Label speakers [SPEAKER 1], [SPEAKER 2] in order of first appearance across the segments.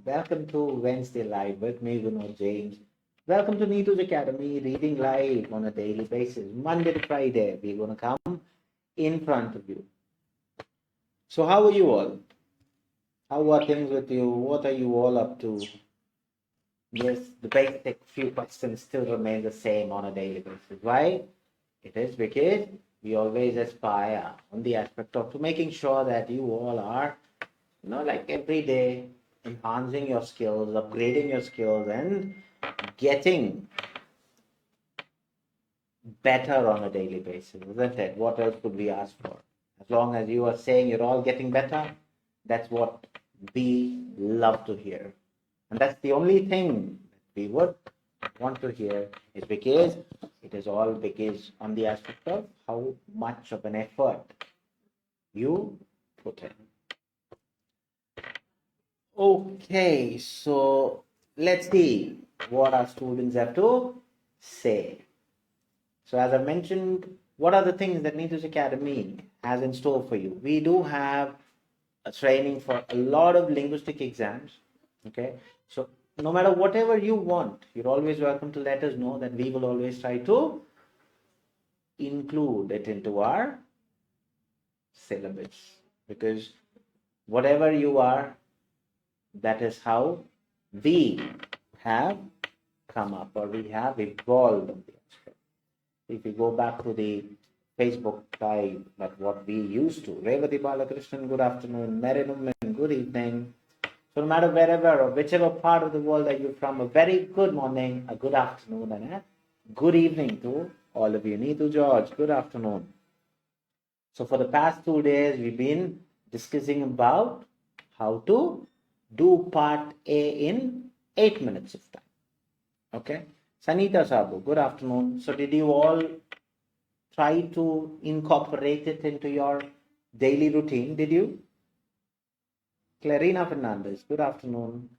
[SPEAKER 1] Welcome to Wednesday Live with me, James. Welcome to Neethus Academy, reading live on a daily basis. Monday to Friday, we're going to come in front of you. So how are you all? How are things with you? What are you all up to? Yes, the basic few questions still remain the same on a daily basis. Why? It is because we always aspire on the aspect of to making sure that you all are, like every day, enhancing your skills, upgrading your skills, and getting better on a daily basis, isn't it? What else could we ask for? As long as you are saying you're all getting better, that's what we love to hear. And that's the only thing we would want to hear, is because it is all because on the aspect of how much of an effort you put in. Okay, so let's see what our students have to say. So as I mentioned, what are the things that Neethus Academy has in store for you? We do have a training for a lot of linguistic exams. Okay, so no matter whatever you want, you're always welcome to let us know, that we will always try to include it into our syllabus. Because whatever you are, that is how we have come up, or we have evolved on the aspect. If you go back to the Facebook Live, that what we used to, 𝐷𝐨𝐢𝐧 Balakrishnan, good afternoon, Marinum, good evening. So no matter wherever or whichever part of the world that you're from, a very good morning, a good afternoon, and a good evening to all of you. Neethu George, good afternoon. So for the past 2 days, we've been discussing about how to do part A in 8 minutes of time. Okay. Sanita Sabu, good afternoon. So did you all try to incorporate it into your daily routine? Did you? Clarina Fernandez, good afternoon.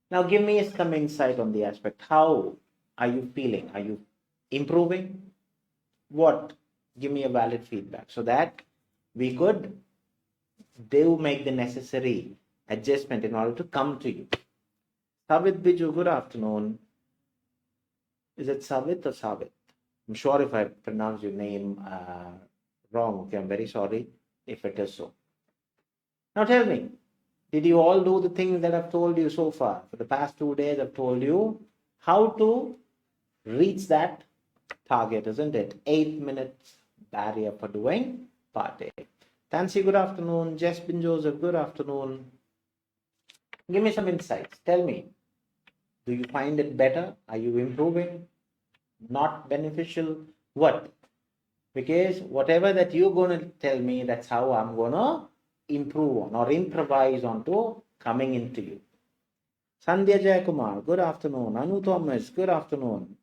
[SPEAKER 1] Now give me some insight on the aspect. How are you feeling? Are you improving? What? Give me a valid feedback so that we could make the necessary adjustment in order to come to you. Savit Biju, good afternoon. Is it Savit or Savit? I'm sure if I pronounce your name wrong. Okay, I'm very sorry if it is so. Now tell me, did you all do the things that I've told you so far? For the past 2 days, I've told you how to reach that target, isn't it? 8 minutes barrier for doing part A. Tansy, good afternoon. Jespin Joseph, good afternoon. Give me some insights. Tell me, do you find it better? Are you improving? Not beneficial? What? Because whatever that you're going to tell me, that's how I'm going to improve on or improvise onto coming into you. Sandhya Jayakumar, good afternoon. Anu Thomas, good afternoon.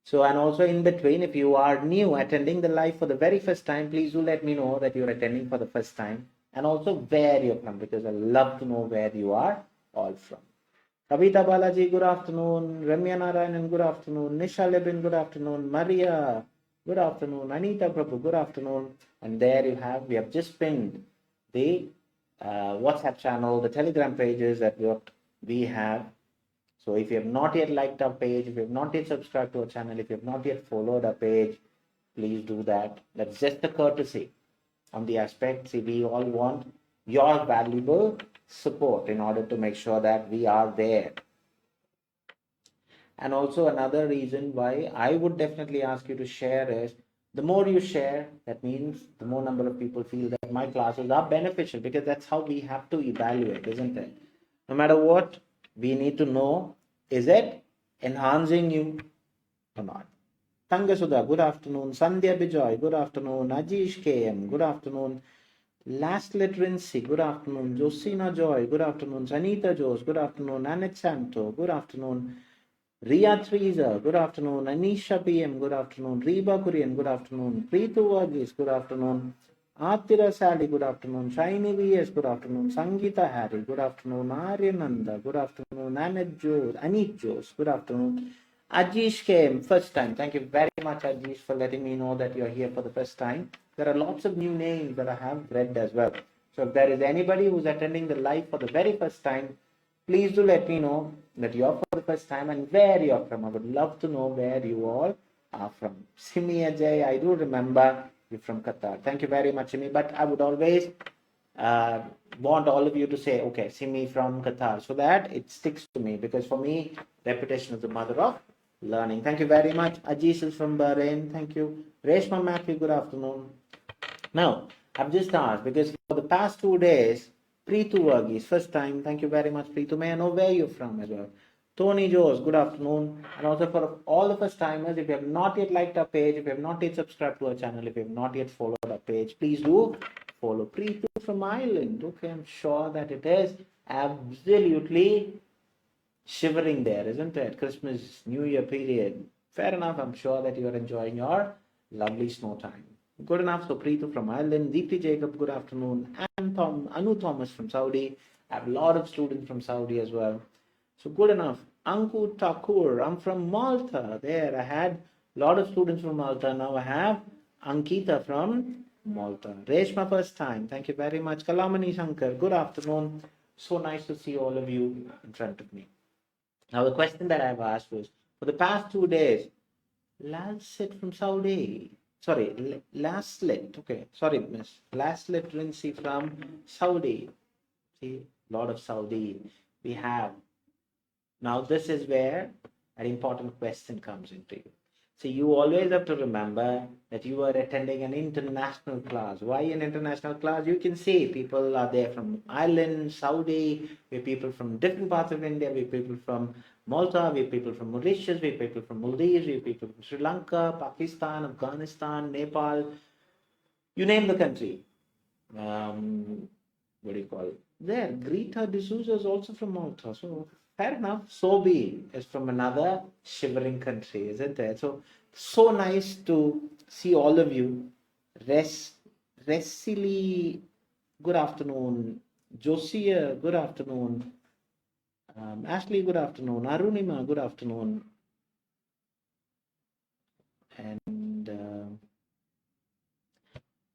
[SPEAKER 1] So, and also in between, if you are new attending the live for the very first time, please do let me know that you're attending for the first time, and also where you're from, because I love to know where you are all from. Kavita Balaji, good afternoon. Ramya Narayanan, good afternoon. Nisha Lebin, good afternoon. Maria, good afternoon. Anita Prabhu, good afternoon. And there you have, we have just pinned the WhatsApp channel, the Telegram pages that we have. So if you have not yet liked our page, if you have not yet subscribed to our channel, if you have not yet followed our page, please do that. That's just a courtesy on the aspect. See, we all want your valuable support in order to make sure that we are there. And also another reason why I would definitely ask you to share is, the more you share, that means the more number of people feel that my classes are beneficial, because that's how we have to evaluate, isn't it? No matter what, we need to know, is it enhancing you or not? Tanga Sudha, good afternoon. Sandhya Bijoy, good afternoon. Ajish KM, good afternoon. Last Literacy, good afternoon. Josina Joy, good afternoon. Sanita Jose, good afternoon. Annette Santo, good afternoon. Ria Teresa, good afternoon. Anisha PM, good afternoon. Reba Kurian, good afternoon. Preetu Varghese, good afternoon. Atira Sally, good afternoon. Shiny VS, good afternoon. Sangeeta Harry, good afternoon. Aryananda, good afternoon. Anit Jose, good afternoon. Ajish came first time. Thank you very much, Ajish, for letting me know that you're here for the first time. There are lots of new names that I have read as well. So if there is anybody who's attending the live for the very first time, Please do let me know that you're for the first time and where you're from. I would love to know where you all are from. Simi Ajay, I do remember you're from Qatar. Thank you very much, Simi. But I would always want all of you to say, okay, Simi from Qatar, so that it sticks to me, because for me, repetition is the mother of learning. Thank you very much. Ajis is from Bahrain. Thank you. Reshma Matthew, good afternoon. Now, I've just asked because for the past 2 days, Preethu Varghese, first time. Thank you very much, Preethu. May I know where you're from as well? Tony Joes, good afternoon. And also for all the first timers, if you have not yet liked our page, if you have not yet subscribed to our channel, if you have not yet followed our page, please do follow. Preethu from Ireland. Okay, I'm sure that it is absolutely shivering there, isn't it? Christmas, New Year period. Fair enough. I'm sure that you are enjoying your lovely snow time. Good enough. So Preethu from Ireland, Deepti Jacob, good afternoon. And Anu Thomas from Saudi. I have a lot of students from Saudi as well. So good enough. Anku Thakur, I'm from Malta. There, I had a lot of students from Malta. Now I have Ankita from Malta. Reshma, first time. Thank you very much. Kalamani Shankar, good afternoon. So nice to see all of you in front of me. Now the question that I've asked was, for the past 2 days, Laslet from Saudi. Sorry, Laslet. Okay, sorry, miss. Laslet Rinsi from Saudi. See, a lot of Saudi. We have. Now this is where an important question comes into you. So you always have to remember that you are attending an international class. Why an international class? You can see people are there from Ireland, Saudi, we have people from different parts of India, we have people from Malta, we have people from Mauritius, we have people from Maldives, we have people from Sri Lanka, Pakistan, Afghanistan, Nepal. You name the country. What do you call it? There, Greta D'Souza is also from Malta. So fair enough. Sobi is from another shivering country, isn't it? So nice to see all of you. Resili, good afternoon. Josia, good afternoon. Ashley, good afternoon. Arunima, good afternoon. And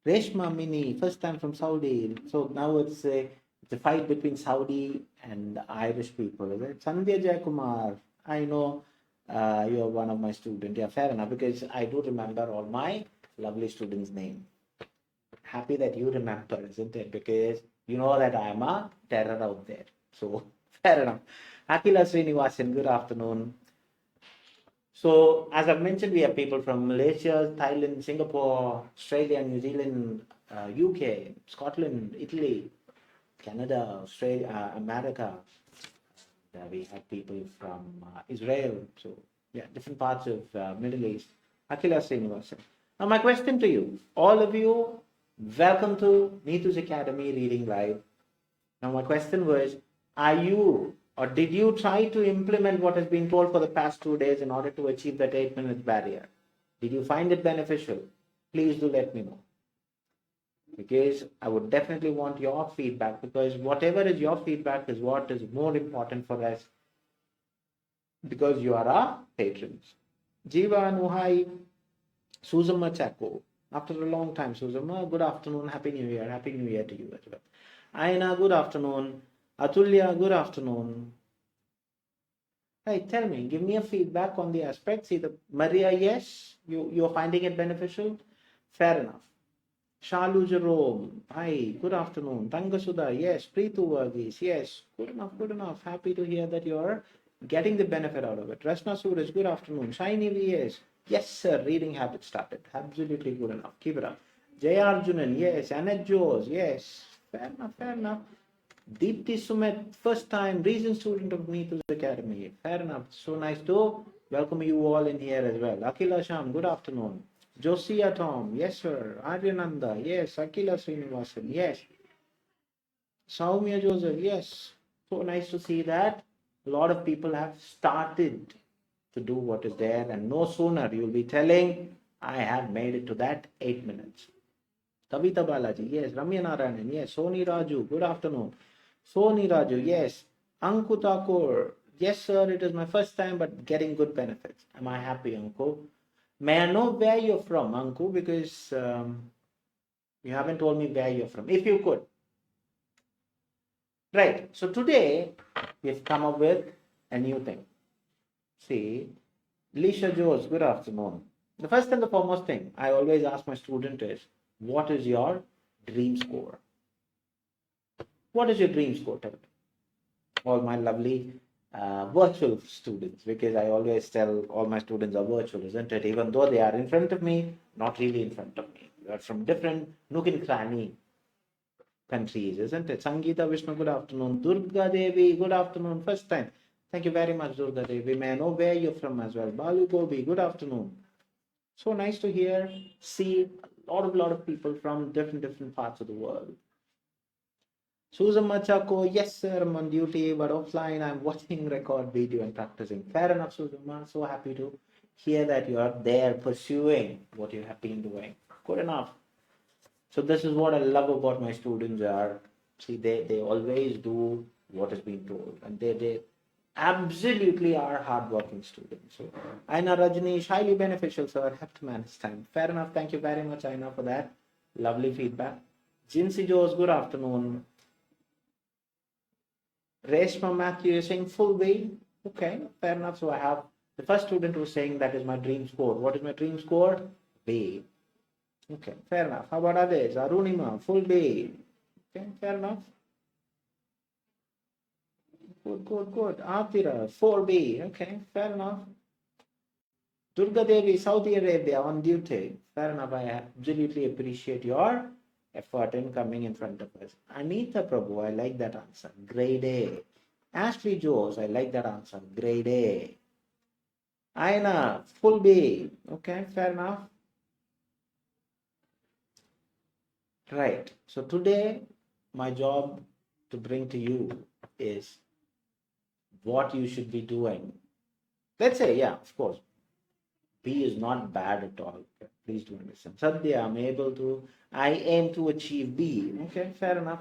[SPEAKER 1] Reshma Mini, first time from Saudi. So now it's a fight between Saudi and Irish people, is it? Sandhya Jayakumar, I know you are one of my students. Yeah, fair enough, because I do remember all my lovely students' name. Happy that you remember, isn't it? Because you know that I am a terror out there. So, fair enough. Akila Srinivasan, good afternoon. So, as I've mentioned, we have people from Malaysia, Thailand, Singapore, Australia, New Zealand, UK, Scotland, Italy, Canada, Australia, America. We have people from Israel. So, yeah, different parts of Middle East. Akila Srinivasan. Now, my question to you, all of you, welcome to Neethus Academy Reading Live. Now, my question was, are you or did you try to implement what has been told for the past 2 days in order to achieve that 8-minute barrier? Did you find it beneficial? Please do let me know. Because I would definitely want your feedback, because whatever is your feedback is what is more important for us, because you are our patrons. Jiva Nuhai, Suzama Chako. After a long time, Suzama, good afternoon, Happy New Year. Happy New Year to you as well. Aina, good afternoon. Atulya, good afternoon. Hey, tell me, give me a feedback on the aspect. See, the Maria, yes, you're finding it beneficial? Fair enough. Shalu Jerome, hi, good afternoon. Tangasudha, yes. Preethu Varghese, yes. Good enough. Happy to hear that you're getting the benefit out of it. Rasna Suraj, good afternoon. Shiny VS, yes, sir. Reading habit started. Absolutely good enough. Keep it up. Jay Arjunan, yes. Annette Joes, yes. Fair enough. Deepti Sumet, first time recent student of Neethus Academy. Fair enough. So nice to welcome you all in here as well. Akila Sham, good afternoon. Josia Tom, yes sir. Aryananda, yes. Akila Srinivasan, yes. Saumya Joseph, yes. So nice to see that a lot of people have started to do what is there, and no sooner you'll be telling, I have made it to that 8 minutes. Kavita Balaji, yes. Ramya Narayanan, yes. Soni Raju, good afternoon. Soni Raju, yes. Anku Thakur, yes sir, it is my first time but getting good benefits. Am I happy, Anku? May I know where you're from, Anku? Because you haven't told me where you're from. If you could, Right. So today we've come up with a new thing. See, 𝐿𝐸𝐴, good afternoon. The first and the foremost thing I always ask my student is, what is your dream score? What is your dream score? Tell me. All my lovely virtual students, because I always tell all my students are virtual, isn't it? Even though they are in front of me, not really in front of me. They are from different nook and cranny countries, isn't it? Sangeeta Vishnu, good afternoon. Durga Devi, good afternoon. First time. Thank you very much, Durga Devi. May I know where you're from as well? Balu Gobi, good afternoon. So nice to hear, see a lot of people from different parts of the world. Susan Machako, yes sir, I'm on duty, but offline I'm watching record video and practicing. Fair enough, Susan. So happy to hear that you are there pursuing what you have been doing. Good enough. So this is what I love about my students are. See, they always do what is being told, and they absolutely are hardworking students. So Aina Rajneesh, highly beneficial, sir. Have to manage time. Fair enough. Thank you very much, Aina, for that lovely feedback. 𝐺𝐸𝐬𝐧, good afternoon. Reshma Matthew is saying full B. Okay, fair enough. So I have the first student who was saying that is my dream score. What is my dream score? B. Okay, fair enough. How about others? Arunima, full B. Okay, fair enough. Good. Atira, 4B. Okay, fair enough. Durga Devi, Saudi Arabia, on duty. Fair enough. I absolutely appreciate your effort in coming in front of us. Anita Prabhu, I like that answer. Grade A. Ashley Joes, I like that answer. Grade A. Aina, full B. Okay, fair enough. Right. So today, my job to bring to you is what you should be doing. Let's say, yeah, of course, B is not bad at all. Okay, please do understand. Sadhya, I aim to achieve B. Okay, fair enough.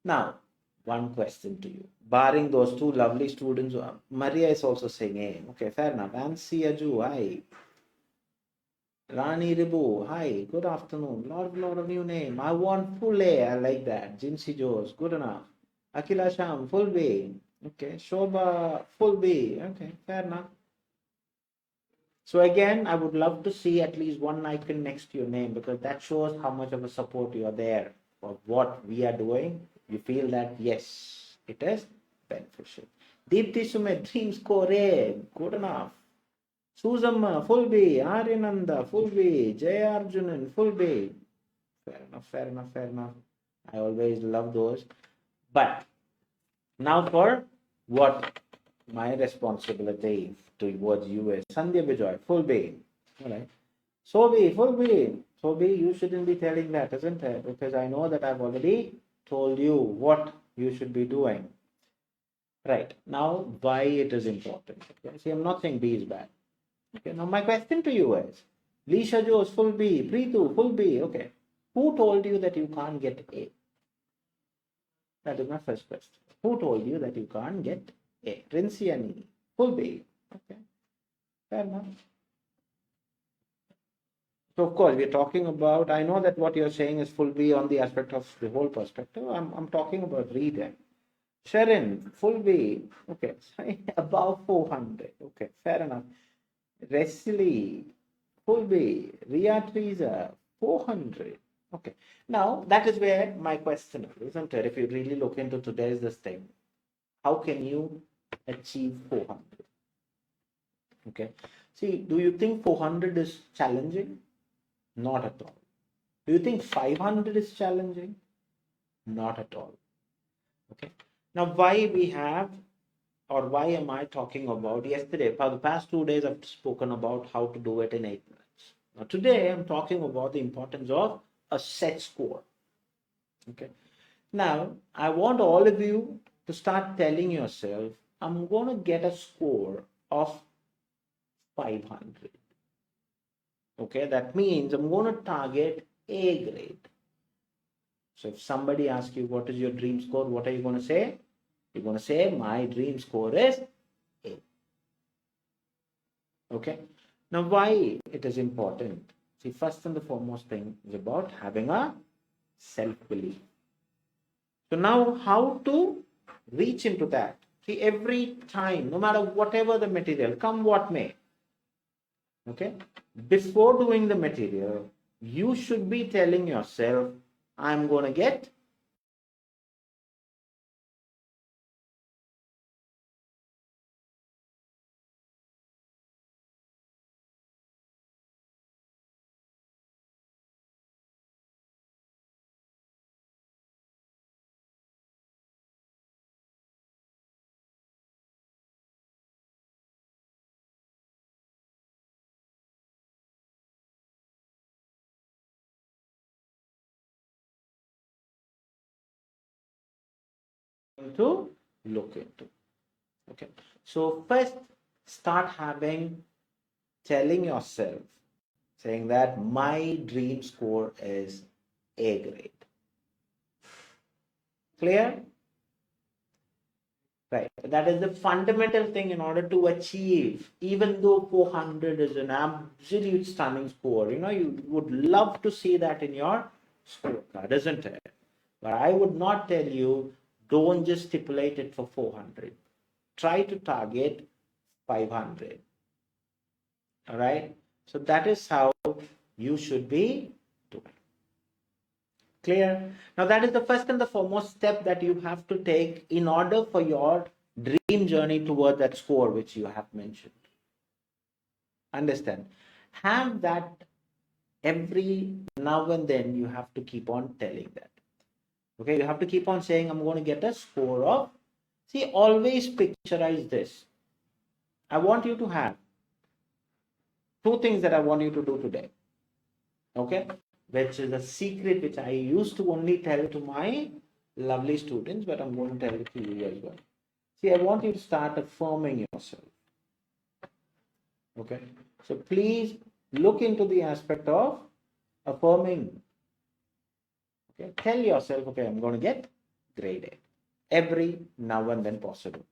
[SPEAKER 1] Now, one question to you. Barring those two lovely students, Maria is also saying A. Okay, fair enough. Ansi Aju, hi. Rani Ribu, hi. Good afternoon. Lot of new name. I want full A. I like that. 𝐺𝐸𝐬𝐧, good enough. Akila Sham, full B. Okay, Shobha, full B. Okay, fair enough. So again, I would love to see at least one icon next to your name, because that shows how much of a support you are there for what we are doing. You feel that, yes, it is beneficial. Deepthi Sumit, dream score A, good enough. Susamma, full B. Aryananda, full B. Jaya Arjunan, full B. Fair enough. I always love those. But now for what my responsibility towards you is. Sandhya Bijoy, full B. All right. Sobi, full B. Sobi, you shouldn't be telling that, isn't it? Because I know that I've already told you what you should be doing. Right. Now, why it is important. Okay. See, I'm not saying B is bad. Okay. Now, my question to you is, 𝐿𝐸𝐴 Jose, full B. Preetu, full B. Okay. Who told you that you can't get A? That is my first question. Who told you that you can't get A? Rinsiani, full B. Okay, fair enough. So of course we're talking about, I know that what you're saying is full B on the aspect of the whole perspective. I'm talking about reading. Sharon, full B. Okay, above 400. Okay, fair enough. Wesley, full B. Ria Teresa, 400. Okay, now that is where my question is, isn't it? If you really look into today's this thing, how can you achieve 400? Okay, see, do you think 400 is challenging? Not at all. Do you think 500 is challenging? Not at all. Okay, now why we have, or why am I talking about yesterday? For the past 2 days, I've spoken about how to do it in 8 minutes. Now today, I'm talking about the importance of a set score. Okay, now I want all of you to start telling yourself, I'm going to get a score of 500. Okay, that means I'm going to target A grade. So if somebody asks you what is your dream score, what are you going to say? You're going to say my dream score is A. Okay, now why it is important? See, first and the foremost thing is about having a self-belief. So now how to reach into that? See, every time, no matter whatever the material, come what may, okay, before doing the material, you should be telling yourself, I'm going to get to look into. Okay, so first start telling yourself, saying that my dream score is A grade. Clear? Right. That is the fundamental thing in order to achieve, even though 400 is an absolute stunning score. You would love to see that in your scorecard, isn't it? But I would not tell you, don't just stipulate it for 400. Try to target 500. All right. So that is how you should be doing. Clear? Now that is the first and the foremost step that you have to take in order for your dream journey toward that score which you have mentioned. Understand? Have that every now and then. You have to keep on telling that. Okay, you have to keep on saying, I'm going to get a score of, see, always picturize this. I want you to have two things that I want you to do today. Okay, which is a secret which I used to only tell to my lovely students, but I'm going to tell it to you as well. See, I want you to start affirming yourself. Okay, so please look into the aspect of affirming. Okay, tell yourself, okay, I'm going to get grade A every now and then possible.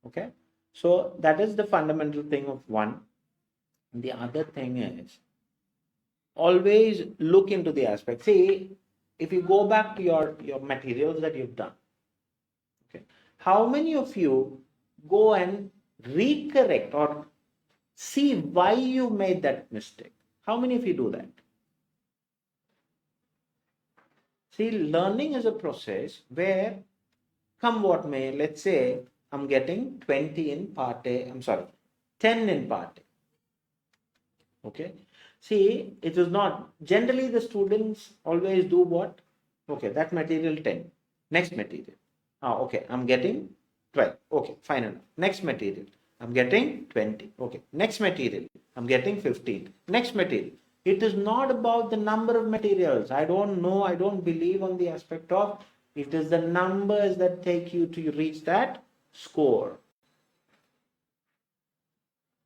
[SPEAKER 1] Okay, so that is the fundamental thing of one. The other thing is, always look into the aspect. See, if you go back to your materials that you've done, okay, how many of you go and recorrect or see why you made that mistake? How many of you do that? See, learning is a process where, come what may, let's say I'm getting 20 in part A, 10 in part A. Okay. See, it is not, generally the students always do what? Okay, that material 10. Next material. Okay, I'm getting 12. Okay, fine enough. Next material, I'm getting 20. Okay, next material, I'm getting 15. Next material. It is not about the number of materials. I don't know, I don't believe on the aspect of, it is the numbers that take you to reach that score.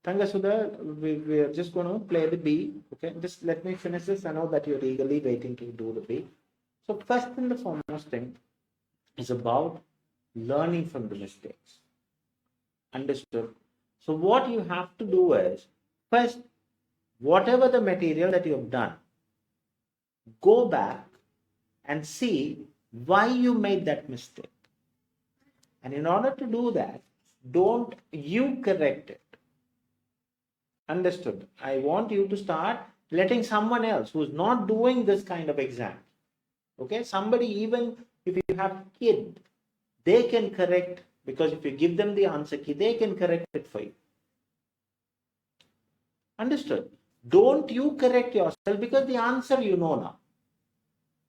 [SPEAKER 1] Tangasudha, we are just going to play the B. Okay, just let me finish this. I know that you're eagerly waiting to do the B. So first and the foremost thing is about learning from the mistakes. Understood? So what you have to do is, first, whatever the material that you have done, go back and see why you made that mistake. And in order to do that, don't you correct it. Understood? I want you to start letting someone else who's not doing this kind of exam, okay, somebody, even if you have kid, they can correct, because if you give them the answer key, they can correct it for you. Understood? Don't you correct yourself, because the answer you know now.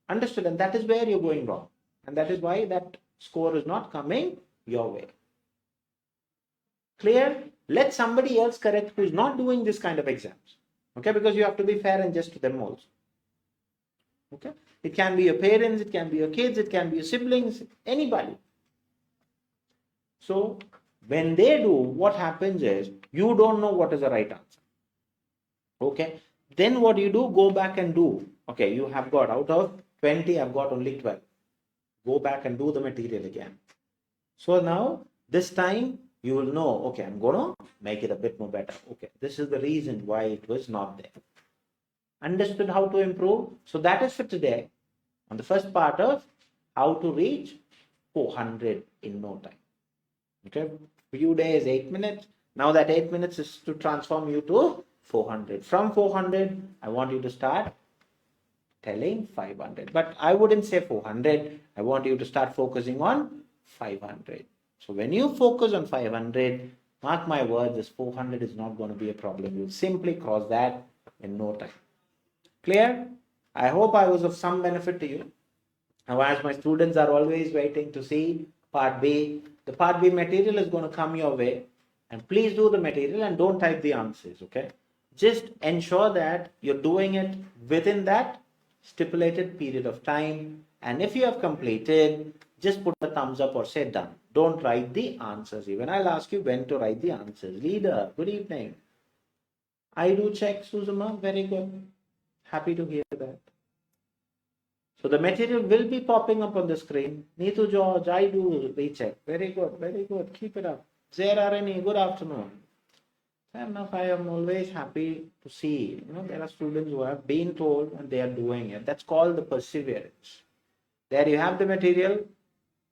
[SPEAKER 1] Understood? And that is where you're going wrong. And that is why that score is not coming your way. Clear? Let somebody else correct who is not doing this kind of exams. Okay? Because you have to be fair and just to them also. Okay? It can be your parents, it can be your kids, it can be your siblings, anybody. So when they do, what happens is, you don't know what is the right answer. Okay? Then what you do, go back and do. Okay, you have got, out of 20, I've got only 12. Go back and do the material again. So now, this time, you will know, okay, I'm going to make it a bit more better. Okay, this is the reason why it was not there. Understood how to improve? So that is for today, on the first part of how to reach 400 in no time. Okay, few days, 8 minutes. Now that 8 minutes is to transform you to 400. From 400, I want you to start telling 500. But I wouldn't say 400. I want you to start focusing on 500. So when you focus on 500, mark my words, this 400 is not going to be a problem. You'll simply cross that in no time. Clear? I hope I was of some benefit to you. Now, as my students are always waiting to see part B, the part B material is going to come your way. And please do the material and don't type the answers, okay? Just ensure that you're doing it within that stipulated period of time. And if you have completed, just put a thumbs up or say done. Don't write the answers even. I'll ask you when to write the answers. Leader, good evening. I do check, Suzuma. Very good. Happy to hear that. So the material will be popping up on the screen. Neethu George, I do recheck. Very good, very good. Keep it up. Zerarani, good afternoon. Fair enough, I am always happy to see. There are students who have been told and they are doing it. That's called the perseverance. There you have the material.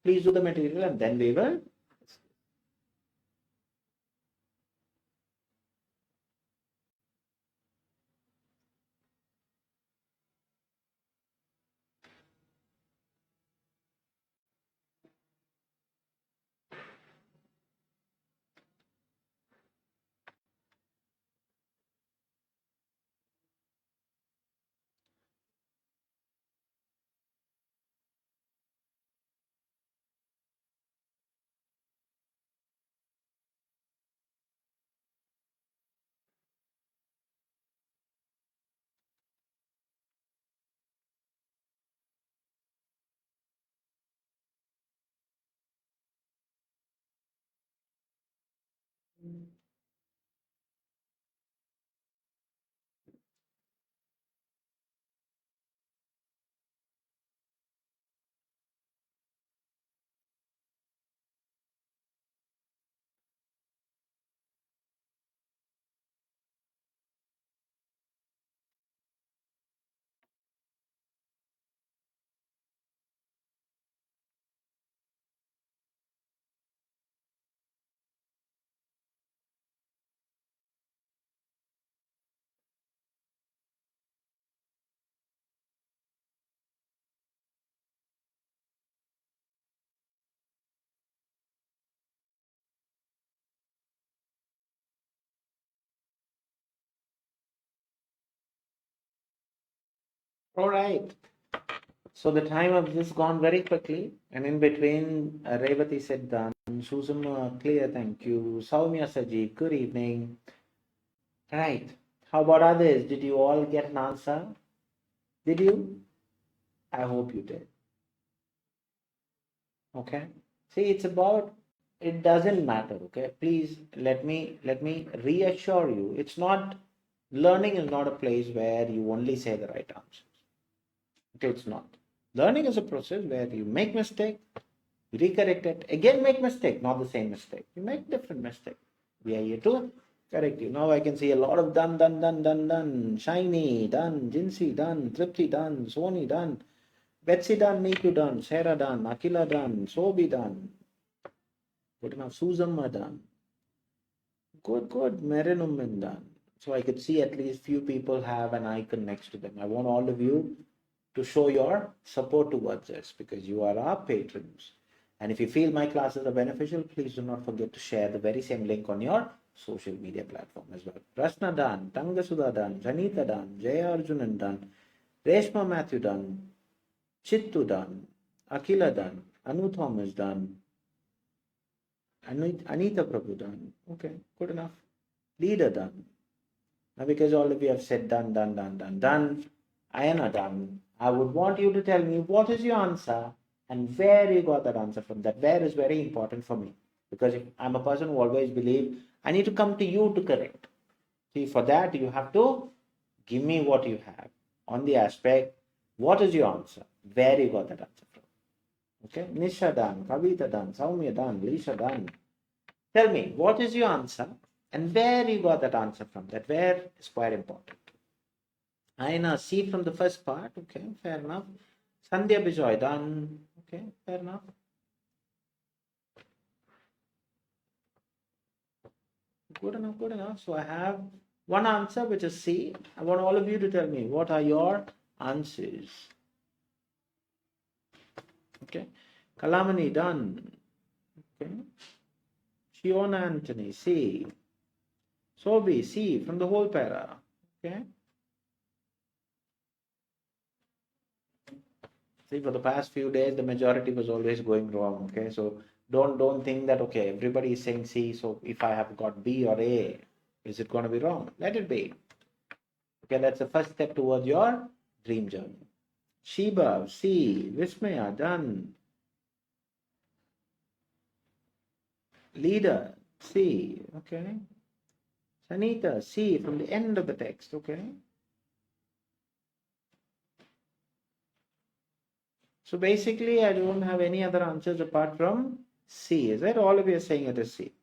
[SPEAKER 1] Please do the material and then we will. All right. So the time has just gone very quickly, and in between, Revati said done. Susuma, clear, thank you. Soumya Saji, good evening. Right. How about others? Did you all get an answer? Did you? I hope you did. Okay. See, it's about. It doesn't matter. Okay. Please let me reassure you. It's not. Learning is not a place where you only say the right answers. Okay, it's not. Learning is a process where you make mistake, you recorrect it, again make mistake, not the same mistake. You make different mistake. We are here to correct you. Now I can see a lot of done, Shiny, done, Jinsi, done, Tripti, done, Sony, done, Betsy, done, Neethu, done, Sarah, done, Akila, done, Sobi, done. Good enough. Suzamma, done. Good, Merinummin, done. So I could see at least few people have an icon next to them. I want all of you to show your support towards us because you are our patrons. And if you feel my classes are beneficial, please do not forget to share the very same link on your social media platform as well. Prasna done, Tangasudha done, Janita done, Jaya Arjunan done, Reshma Matthew done, Chittu done, Akila done, Anu Thomas done, Anita Prabhu done. Okay, good enough. Leader done. Now because all of you have said done, Ayana done. I would want you to tell me what is your answer and where you got that answer from. That where is very important for me. Because if I'm a person who always believe, I need to come to you to correct. See, for that you have to give me what you have on the aspect, what is your answer? Where you got that answer from. Okay, Nisha done, Kavita done, Soumya done, Lisha done. Tell me, what is your answer and where you got that answer from? That where is quite important. I now see from the first part. Okay, fair enough. Sandhya Bijoy done. Okay, fair enough. Good enough, good enough. So I have one answer, which is C. I want all of you to tell me what are your answers. Okay, Kalamani, done. Okay, Shiona Anthony, C. Sobi, C from the whole para. Okay. See, for the past few days, the majority was always going wrong. Okay, so don't think that okay, everybody is saying C. So if I have got B or A, is it going to be wrong? Let it be. Okay, that's the first step towards your dream journey. Sheba, C. Vismaya, done. Leader, C. Okay. Sanita, C from the end of the text. Okay. So basically, I don't have any other answers apart from C. Is it? All of you are saying it is C.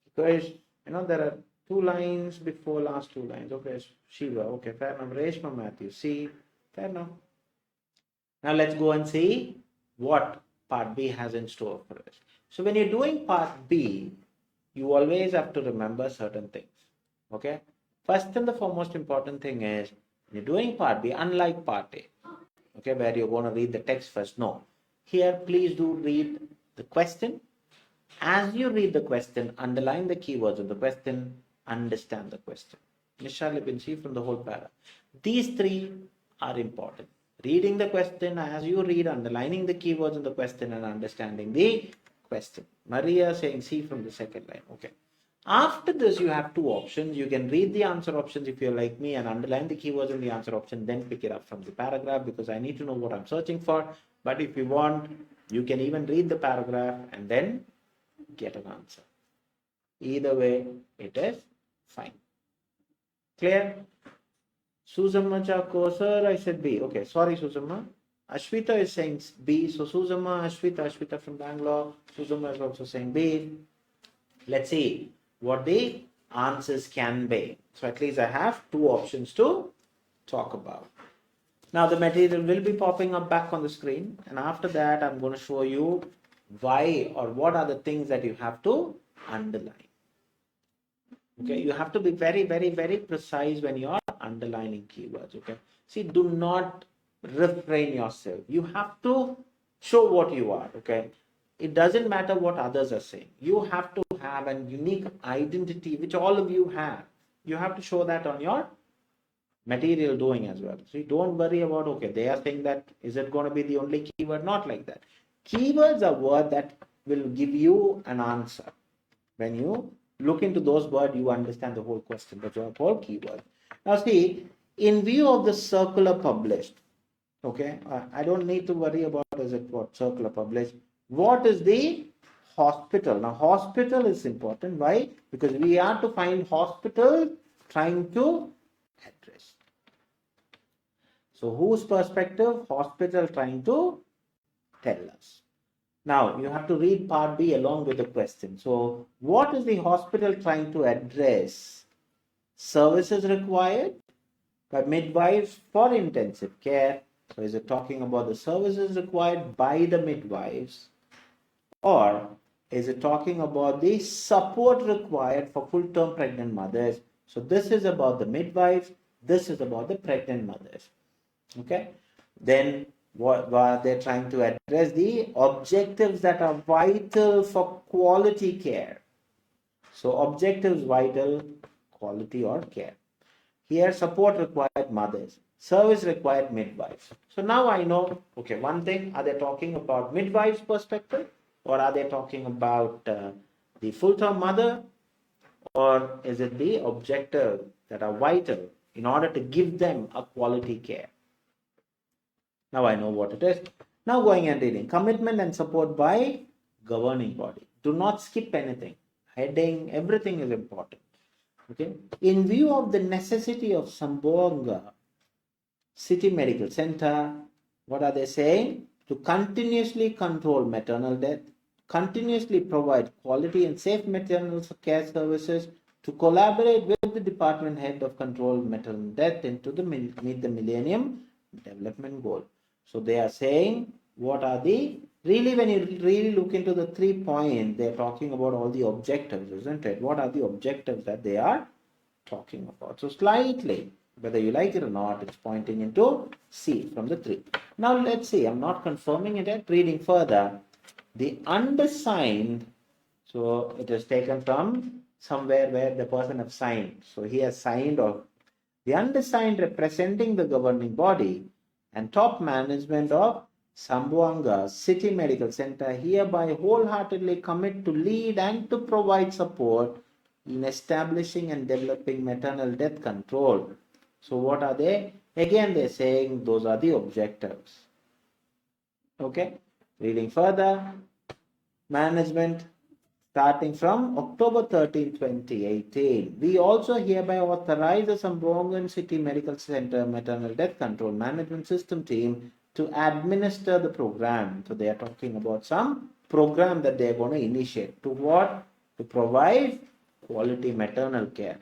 [SPEAKER 1] Because, there are 2 lines before last 2 lines. Okay, Shiva. Okay, fair enough. Reshma, Matthew. C. Fair enough. Now let's go and see what part B has in store for us. So when you're doing part B, you always have to remember certain things. Okay. First and the foremost important thing is, when you're doing part B, unlike part A, okay, where you're going to read the text first. No. Here, please do read the question. As you read the question, underline the keywords of the question, understand the question. Nishal bin see from the whole para. These 3 are important. Reading the question as you read, underlining the keywords of the question, and understanding the question. Maria saying C from the second line. Okay. After this, you have 2 options. You can read the answer options if you're like me and underline the keywords in the answer option, then pick it up from the paragraph because I need to know what I'm searching for. But if you want, you can even read the paragraph and then get an answer. Either way, it is fine. Clear? Suzamma Chako, sir, I said B. Okay, sorry, Suzamma. Ashwita is saying B. So Suzamma, Ashwita from Bangalore. Suzamma is also saying B. Let's see what the answers can be. So at least I have 2 options to talk about. Now the material will be popping up back on the screen, and after that I'm going to show you why or what are the things that you have to underline. Okay, you have to be very, very, very precise when you are underlining keywords. Okay, see, do not refrain yourself. You have to show what you are. Okay, it doesn't matter what others are saying. You have to have a unique identity, which all of you have. You have to show that on your material doing as well. So don't worry about, okay, they are saying that, is it going to be the only keyword? Not like that. Keywords are words that will give you an answer. When you look into those words, you understand the whole question. That's what I call keywords. Now see, in view of the circular published, okay, I don't need to worry about is it what circular published. What is the hospital? Now hospital is important. Why? Because we are to find hospital trying to address. So whose perspective? Hospital trying to tell us. Now you have to read part B along with the question. So what is the hospital trying to address? Services required by midwives for intensive care. So is it talking about the services required by the midwives, or is it talking about the support required for full-term pregnant mothers? So this is about the midwives. This is about the pregnant mothers. Okay. Then what are they trying to address? The objectives that are vital for quality care. So objectives vital, quality or care. Here support required mothers, service required midwives. So now I know, okay, one thing, are they talking about midwives perspective, or are they talking about the full-term mother, or is it the objectives that are vital in order to give them a quality care? Now I know what it is. Now going and reading. Commitment and support by governing body. Do not skip anything. Heading, everything is important. Okay. In view of the necessity of Sambonga City Medical Center, what are they saying? To continuously control maternal death, continuously provide quality and safe maternal care services, to collaborate with the department head of control maternal death and to meet the Millennium Development Goal. So they are saying what are the, really when you really look into the 3 points, they're talking about all the objectives, isn't it? What are the objectives that they are talking about? So slightly, whether you like it or not, it's pointing into C from the 3. Now let's see, I'm not confirming it yet, reading further. The undersigned, so it is taken from somewhere where the person has signed. So he has signed, or the undersigned representing the governing body and top management of Zamboanga City Medical Center hereby wholeheartedly commit to lead and to provide support in establishing and developing maternal death control. So what are they? Again, they're saying those are the objectives. Okay, reading further, management starting from October 13, 2018. We also hereby authorize the Zamboanga City Medical Center Maternal Death Control Management System team to administer the program. So they are talking about some program that they are going to initiate. To what? To provide quality maternal care.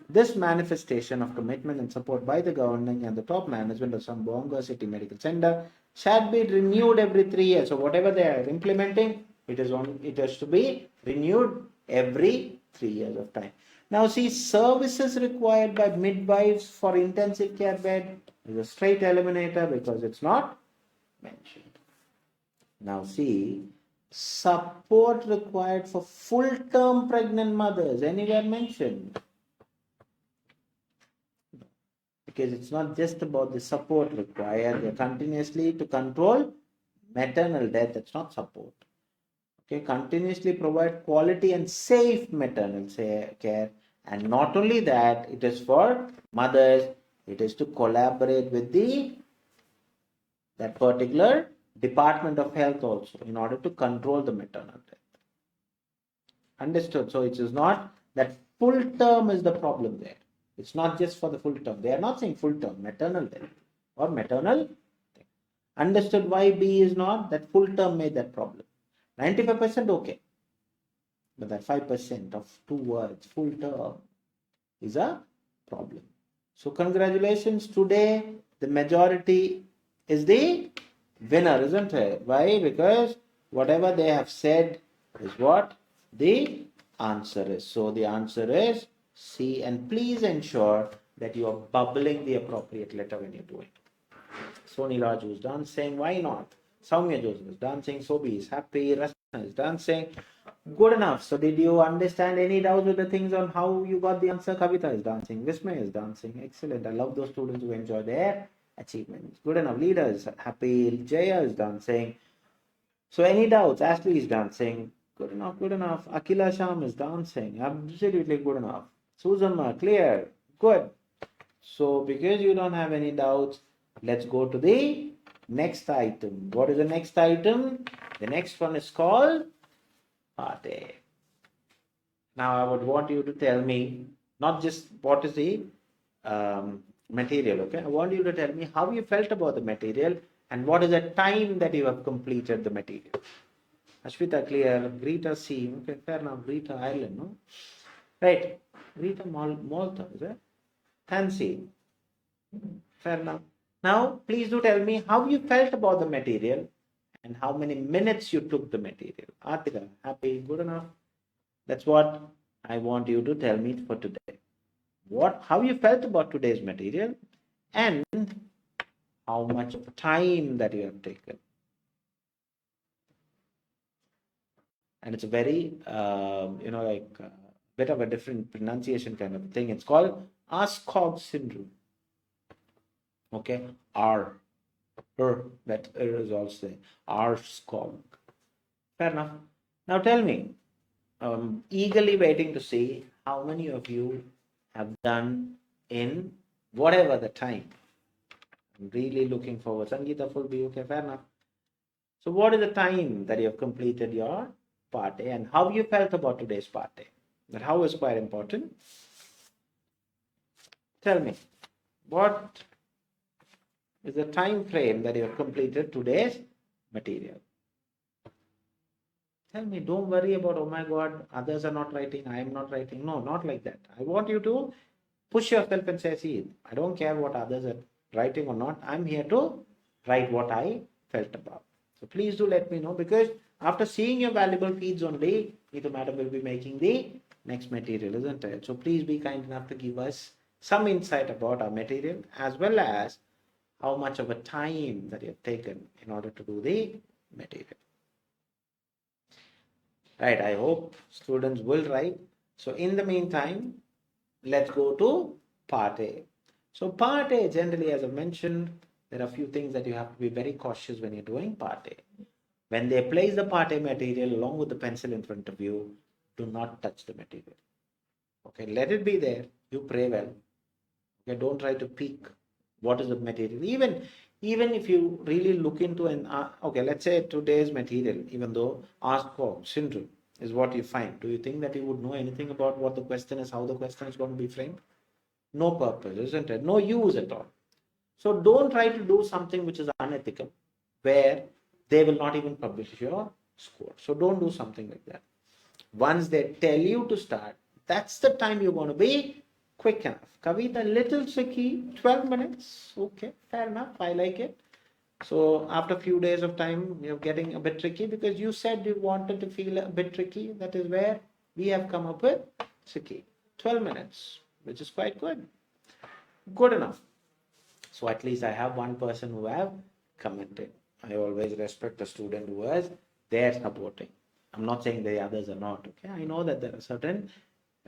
[SPEAKER 1] This manifestation of commitment and support by the governing and the top management of Zamboanga City Medical Center shall be renewed every 3 years. So whatever they are implementing, it has to be renewed every 3 years of time. Now see, services required by midwives for intensive care bed is a straight eliminator because it's not mentioned. Now see, support required for full-term pregnant mothers, anywhere mentioned? Because it's not just about the support required continuously to control maternal death, that's not support. Okay, continuously provide quality and safe maternal care, and not only that, it is for mothers, it is to collaborate with that particular Department of Health also in order to control the maternal death. Understood? So it is not that full term is the problem there. It's not just for the full term. They are not saying full term, maternal death or maternal death. Understood why B is not? That full term made that problem. 95% okay. But that 5% of 2 words, full term, is a problem. So congratulations, today the majority is the winner, isn't it? Why? Because whatever they have said is what the answer is. So the answer is C, and please ensure that you are bubbling the appropriate letter when you do it. Soni Raju is dancing, why not? Soumya Joseph is dancing, Sobi is happy, Rasna is dancing. Good enough. So did you understand any doubts with the things on how you got the answer? Kavita is dancing, Vismay is dancing. Excellent. I love those students who enjoy their achievements. Good enough. Leader is happy, Jaya is dancing. So any doubts? Ashley is dancing. Good enough, good enough. Akila Sham is dancing. Absolutely good enough. Susan, clear. Good. So because you don't have any doubts, let's go to the next item. What is the next item? The next one is called Part A. Now I would want you to tell me not just what is the material, okay? I want you to tell me how you felt about the material and what is the time that you have completed the material. Ashwita, clear. Greta C. Okay, fair enough. Greta Ireland, no? Right. Greta Malta, is it? Fancy. Fair enough. Now, please do tell me how you felt about the material and how many minutes you took the material. Atika, happy, good enough. That's what I want you to tell me for today. How you felt about today's material and how much time that you have taken. And it's a very, bit of a different pronunciation kind of thing. It's called 𝐴SCOG syndrome. Okay, that is also 𝐴SCOG. Fair enough. Now tell me, eagerly waiting to see how many of you have done in whatever the time. I'm really looking forward. Sangeeta full B, okay, fair enough. So what is the time that you have completed your Part A and how you felt about today's Part A? That how is quite important. Tell me, what is the time frame that you have completed today's material? Tell me, don't worry about, oh my God, others are not writing, I am not writing. No, not like that. I want you to push yourself and say, see, I don't care what others are writing or not. I'm here to write what I felt about. So please do let me know, because after seeing your valuable feeds only, Neethu madam will be making the next material, isn't it? So please be kind enough to give us some insight about our material, as well as how much of a time that you have taken in order to do the material. Right, I hope students will write. So in the meantime, let's go to part A. So part A, generally, as I mentioned, there are a few things that you have to be very cautious when you're doing part A. When they place the part A material along with the pencil in front of you, do not touch the material. Okay, let it be there. You pray well. Okay, don't try to peek what is the material. Even if you really look into an, okay, let's say today's material, even though 𝐼𝐴 syndrome is what you find, do you think that you would know anything about what the question is, how the question is going to be framed? No purpose, isn't it? No use at all. So don't try to do something which is unethical, where they will not even publish your score. So don't do something like that. Once they tell you to start, that's the time you're going to be quick enough. Kavita, little tricky, 12 minutes. Okay, fair enough. I like it. So after a few days of time, you're getting a bit tricky, because you said you wanted to feel a bit tricky. That is where we have come up with tricky. 12 minutes, which is quite good. Good enough. So at least I have one person who have commented. I always respect the student who is there supporting. I'm not saying the others are not. Okay, I know that there are certain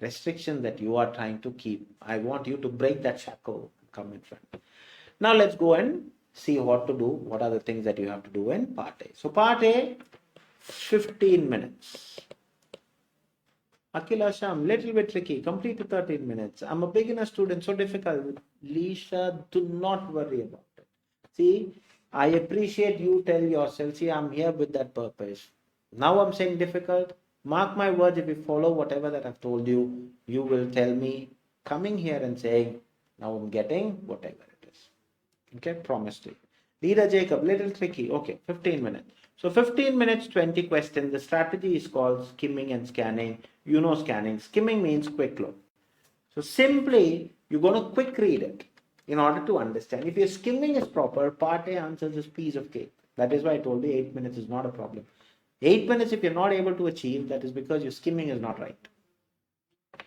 [SPEAKER 1] restrictions that you are trying to keep. I want you to break that shackle. Come in front. Now let's go and see what to do. What are the things that you have to do in part A? So part A, 15 minutes. Akila Sham, little bit tricky. Complete to 13 minutes. I'm a beginner student, so difficult. Lisha, do not worry about it. See, I appreciate you tell yourself, see, I'm here with that purpose. Now I'm saying difficult. Mark my words, if you follow whatever that I've told you, you will tell me coming here and saying, now I'm getting whatever it is. Okay, promise to you. Leader Jacob, little tricky. Okay, 15 minutes. So 15 minutes, 20 questions. The strategy is called skimming and scanning. You know scanning. Skimming means quick look. So simply, you're going to quick read it in order to understand. If your skimming is proper, part A answers is piece of cake. That is why I told you 8 minutes is not a problem. 8 minutes, if you're not able to achieve, that is because your skimming is not right.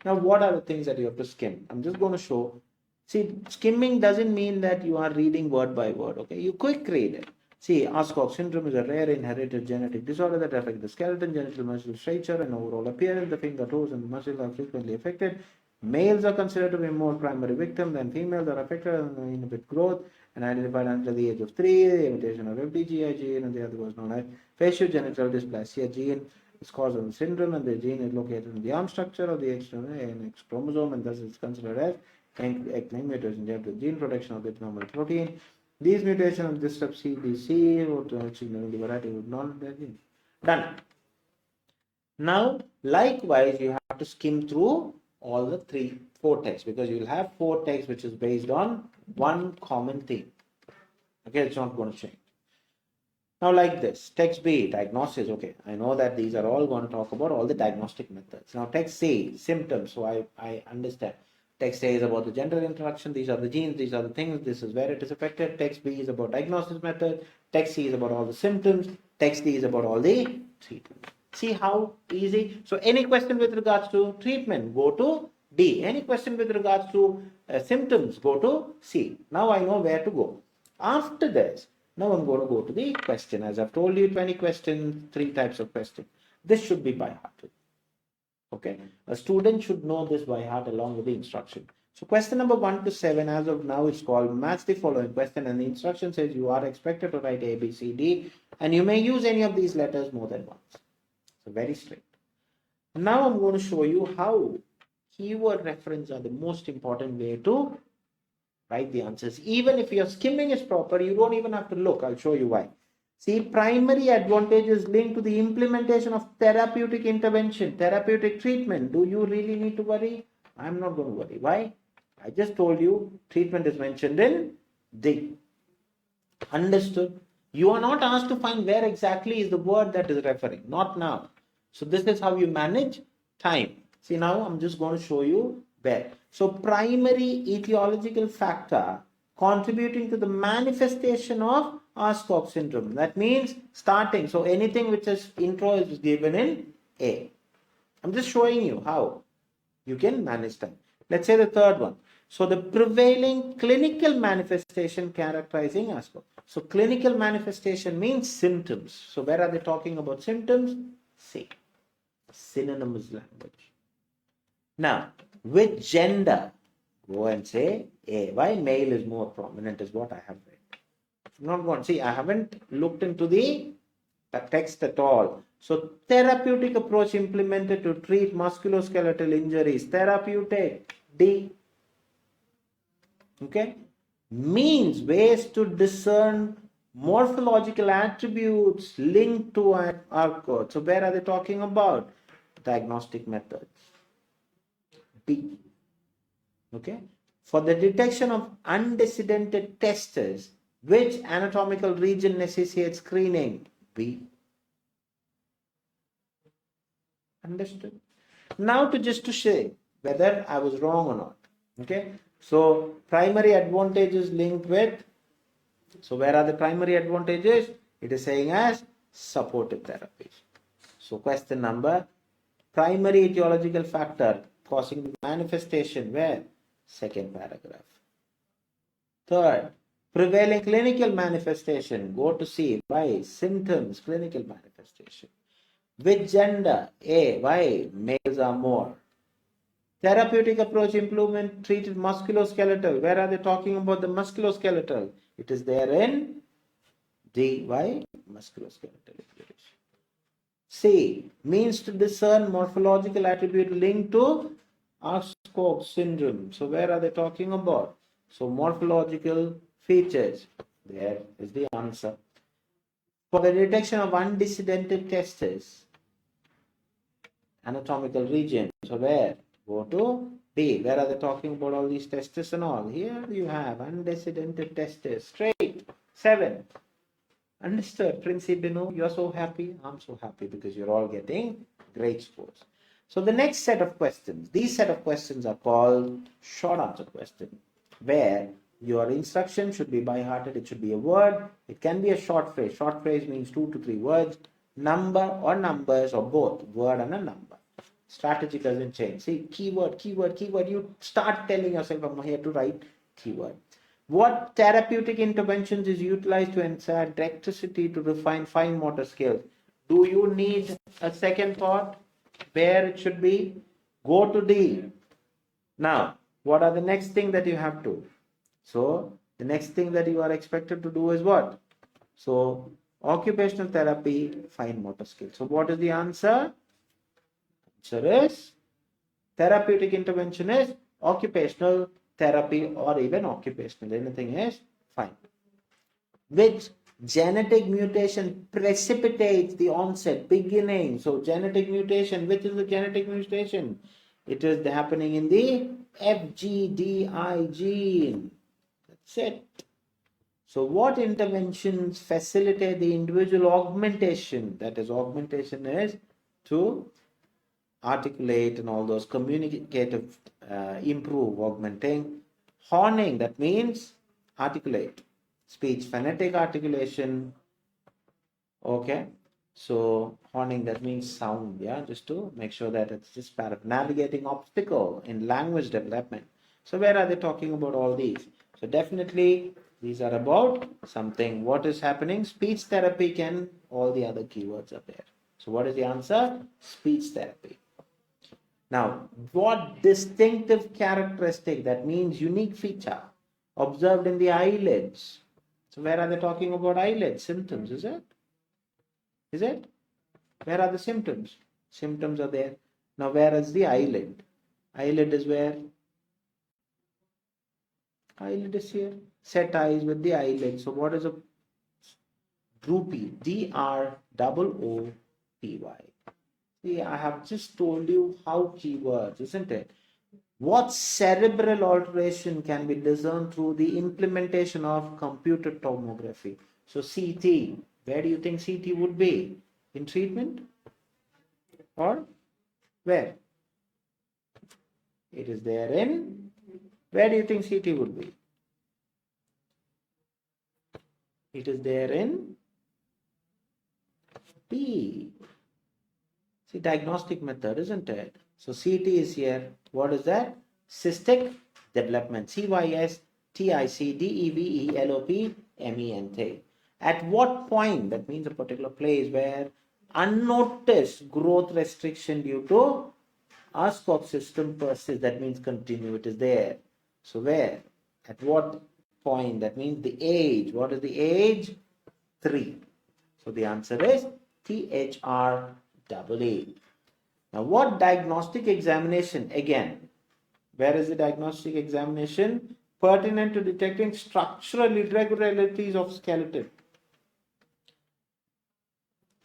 [SPEAKER 1] Now, what are the things that you have to skim? I'm just going to show. See, skimming doesn't mean that you are reading word by word. Okay, you quick read it. See, 𝐼𝐴 syndrome is a rare inherited genetic disorder that affects the skeleton, genital muscle structure, and overall appearance. The finger, toes, and the muscles are frequently affected. Males are considered to be more primary victims than females are affected and inhibit growth and identified until the age of 3. The mutation of 𝐉𝐴 gene and the other was known as faciogenital dysplasia gene is caused of the syndrome, and the gene is located in the arm structure of the X chromosome, and thus is considered as 𝐴𝐶 mutation due to gene production of the abnormal protein. These mutations disrupt CBC or the variety of non-gene. Done. Now, likewise, you have to skim through all the 4 texts, because you will have 4 texts which is based on one common theme. Okay, it's not going to change. Now, like this, text B, diagnosis. Okay, I know that these are all going to talk about all the diagnostic methods. Now, text C, symptoms. So I understand. Text A is about the gender interaction. These are the genes. These are the things. This is where it is affected. Text B is about diagnosis method. Text C is about all the symptoms. Text D is about all the treatment. See how easy? So any question with regards to treatment, go to D. Any question with regards to symptoms, go to C. Now I know where to go. After this, now I'm going to go to the question. As I've told you, 20 questions, 3 types of questions. This should be by heart. Okay. A student should know this by heart along with the instruction. So question number 1 to 7, as of now, it's called match the following question, and the instruction says you are expected to write A, B, C, D, and you may use any of these letters more than once. So very strict. Now I'm going to show you how keyword reference are the most important way to write the answers. Even if your skimming is proper, you don't even have to look. I'll show you why. See, primary advantage is linked to the implementation of therapeutic intervention, therapeutic treatment. Do you really need to worry? I'm not going to worry. Why? I just told you treatment is mentioned in D. Understood? You are not asked to find where exactly is the word that is referring. Not now. So this is how you manage time. See, now I'm just going to show you where. So primary etiological factor contributing to the manifestation of 𝐼𝐡𝐚 syndrome. That means starting. So anything which is intro is given in A. I'm just showing you how you can manage time. Let's say the third one. So the prevailing clinical manifestation characterizing 𝐼𝐡𝐚. So clinical manifestation means symptoms. So where are they talking about symptoms? C. Synonymous language. Now, which gender? Go and say A. Why male is more prominent is what I have read. Not one. See, I haven't looked into the text at all. So therapeutic approach implemented to treat musculoskeletal injuries. Therapeutic. D. Okay. Means ways to discern morphological attributes linked to 𝐼𝐡𝐚. So where are they talking about? Diagnostic methods. B. Okay. For the detection of undecidented testes, which anatomical region necessitates screening? B. Understood? Now just to say whether I was wrong or not. Okay. So primary advantages linked with. So where are the primary advantages? It is saying as supportive therapies. So question number, primary etiological factor causing the manifestation, where? Second paragraph. Third, prevailing clinical manifestation, go to C. Why? Symptoms, clinical manifestation. Which gender? A. Why? Males are more. Therapeutic approach improvement treated musculoskeletal. Where are they talking about the musculoskeletal? It is there in D. Why? Musculoskeletal inflammation. C. Means to discern morphological attribute linked to 𝐼𝐡𝐚 syndrome. So where are they talking about? So morphological features. There is the answer. For the detection of undecidented testes, anatomical region. So where? Go to D. Where are they talking about all these testes and all? Here you have undecidented testes. Straight. 7. Understood? 𝐷𝐶 Binu, you're so happy. I'm so happy because you're all getting great scores. So the next set of questions, these set of questions are called short answer question, where your instruction should be by hearted. It should be a word. It can be a short phrase. Short phrase means 2 to 3 words. Number or numbers or both, word and a number. Strategy doesn't change. See, keyword, keyword, keyword. You start telling yourself, I'm here to write keyword. What therapeutic interventions is utilized to ensure dexterity to refine fine motor skills? Do you need a second thought where it should be? Go to D. Now, what are the next thing that you have to? So, the next thing that you are expected to do is what? So, occupational therapy, fine motor skills. So, what is the answer? Answer is therapeutic intervention is occupational therapy or even occupational. Anything is fine. Which genetic mutation precipitates the onset, beginning? So genetic mutation, which is the genetic mutation? It is happening in the FGDI gene. That's it. So what interventions facilitate the individual augmentation? That is, augmentation is to articulate and all those communicative, improve, augmenting. Honing, that means articulate. Speech phonetic articulation. Okay. So honing, that means sound. Yeah. Just to make sure that it's just part of navigating obstacle in language development. So where are they talking about all these? So definitely these are about something. What is happening? Speech therapy can, all the other keywords are there. So what is the answer? Speech therapy. Now, what distinctive characteristic, that means unique feature, observed in the eyelids? So where are they talking about eyelids? Symptoms, is it? Is it? Where are the symptoms? Symptoms are there. Now, where is the eyelid? Eyelid is where? Eyelid is here. Set eyes with the eyelid. So what is a droopy? DROOPY. See, I have just told you how keywords, isn't it? What cerebral alteration can be discerned through the implementation of computed tomography? So CT, where do you think CT would be? In treatment? Or where? It is there in, where do you think CT would be? It is there in B. See, diagnostic method, isn't it? So CT is here. What is that? Cystic development. CYSTICDEVELOPMENT. At what point? That means a particular place where unnoticed growth restriction due to 𝐻𝐶ox system persists. That means continue. It is there. So where? At what point? That means the age. What is the age? 3. So the answer is 𝐻REE. Now what diagnostic examination? Again, where is the diagnostic examination? Pertinent to detecting structural irregularities of skeleton.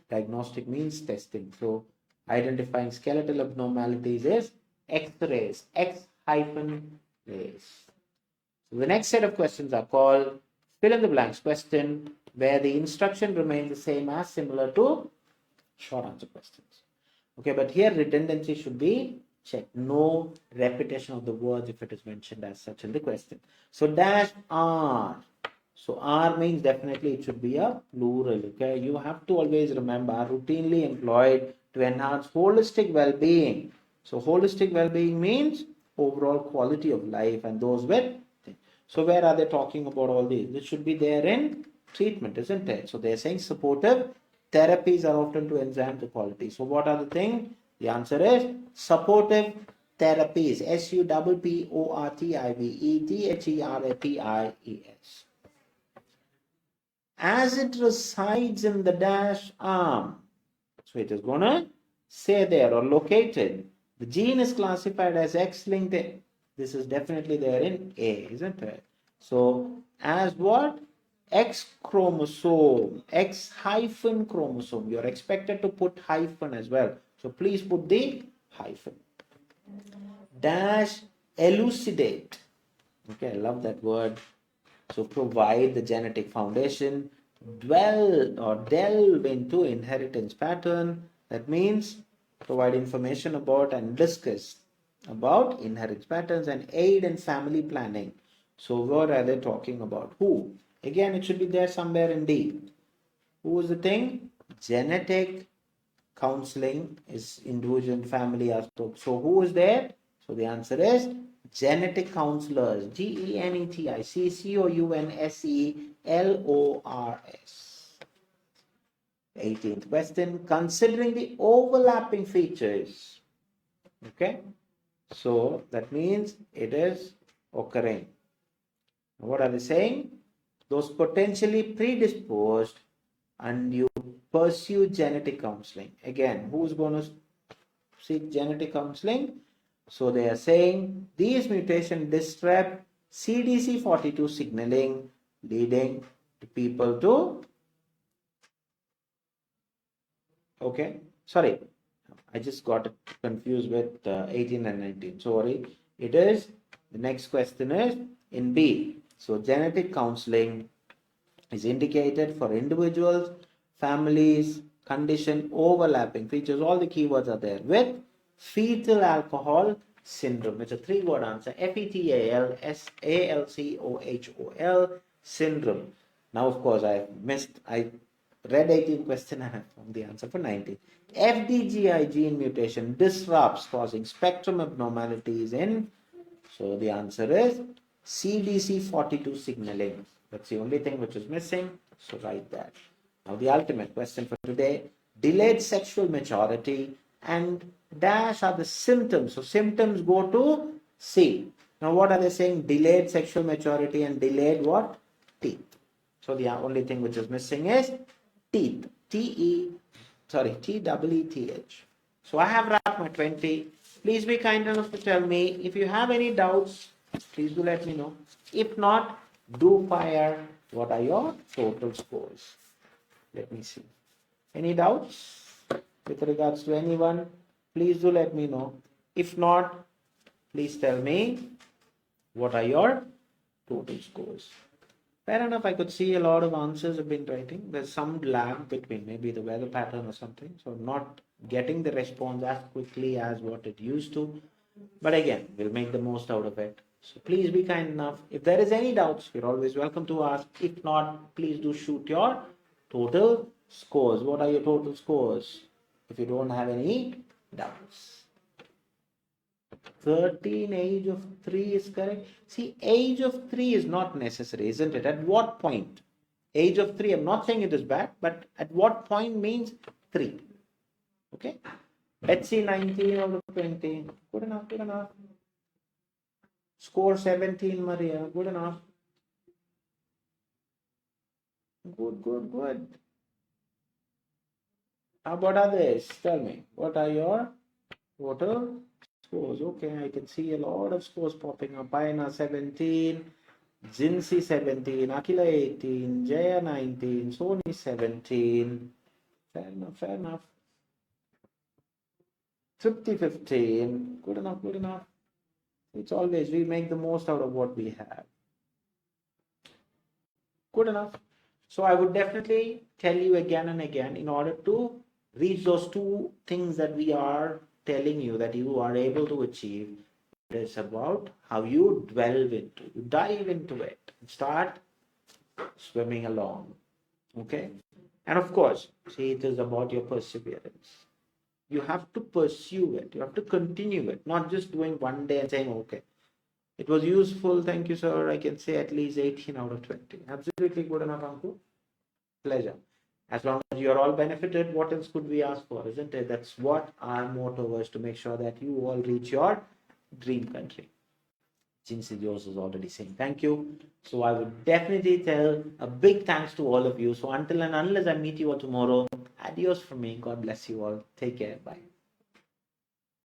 [SPEAKER 1] Diagnostic means testing. So identifying skeletal abnormalities is X-rays. X-rays. So the next set of questions are called fill in the blanks question, where the instruction remains the same as similar to short answer questions. Okay, but here redundancy should be checked. No repetition of the words if it is mentioned as such in the question. So dash R. So R means definitely it should be a plural. Okay, you have to always remember routinely employed to enhance holistic well-being. So holistic well-being means overall quality of life and those with. So where are they talking about all these? This should be there in treatment, isn't it? So they're saying supportive therapies are often to enhance the quality. So what are the things? The answer is supportive therapies. SUPPORTIVETHERAPIES. As it resides in the dash arm. So it is going to say there or located. The gene is classified as X-linked. This is definitely there in A, isn't it? So as what? X chromosome, X hyphen chromosome. You're expected to put hyphen as well. So please put the hyphen. Dash elucidate. Okay, I love that word. So provide the genetic foundation. Dwell or delve into inheritance pattern. That means provide information about and discuss about inheritance patterns and aid in family planning. So what are they talking about? Who? Again, it should be there somewhere in D. Who is the thing? Genetic counseling is individual and family aspect. So who is there? So the answer is genetic counselors. GENETICCOUNSELORS. 18th question. Considering the overlapping features. Okay. So that means it is occurring. What are they saying? Those potentially predisposed and you pursue genetic counseling. Again, who's going to seek genetic counseling? So they are saying these mutations disrupt CDC42 signaling, leading to people to, okay, sorry, I just got confused with 18 and 19. Sorry, it is, the next question is in B. So genetic counseling is indicated for individuals, families, condition, overlapping features. All the keywords are there with fetal alcohol syndrome. It's a 3-word answer. FETALSALCOHOL syndrome. Now, of course, I read 18 question and I found the answer for 19. FDGI gene mutation disrupts, causing spectrum abnormalities in. So the answer is CDC42 signaling. That's the only thing which is missing. So write that. Now the ultimate question for today. Delayed sexual maturity and dash are the symptoms. So symptoms go to C. Now what are they saying? Delayed sexual maturity and delayed what? Teeth. So the only thing which is missing is teeth. T-E-E-T-H. So I have wrapped my 20. Please be kind enough to tell me if you have any doubts. Please do let me know. If not, do fire. What are your total scores? Let me see. Any doubts with regards to anyone? Please do let me know. If not, please tell me what are your total scores. Fair enough, I could see a lot of answers have been writing. There's some lag between maybe the weather pattern or something. So I'm not getting the response as quickly as what it used to. But again, we'll make the most out of it. So please be kind enough. If there is any doubts, you're always welcome to ask. If not, please do shoot your total scores. What are your total scores? If you don't have any doubts. 13, age of 3 is correct. See, age of 3 is not necessary, isn't it? At what point? Age of 3, I'm not saying it is bad, but at what point means 3? Okay? 𝐻𝐶 19 out of 20. Good enough, good enough. Score 17, Maria. Good enough. Good, good, good. How about others? Tell me, what are your total scores? Okay, I can see a lot of scores popping up. Paina 17, Jinsi 17, Akila 18, Jaya 19, Sony 17. Fair enough, fair enough. Tripti 15. Good enough, good enough. It's always, we make the most out of what we have. Good enough. So I would definitely tell you again and again, in order to reach those two things that we are telling you that you are able to achieve, it's about how you delve into, you dive into it, and start swimming along. Okay? And of course, see, it is about your perseverance. You have to pursue it. You have to continue it, not just doing one day and saying, okay, it was useful. Thank you, sir. I can say at least 18 out of 20. Absolutely good enough, Anku. Pleasure. As long as you're all benefited, what else could we ask for, isn't it? That's what our motto was, to make sure that you all reach your dream country. 𝐿𝐶𝐬𝐧 is already saying thank you. So I would definitely tell a big thanks to all of you. So until and unless I meet you all tomorrow, adios from me. God bless you all. Take care. Bye.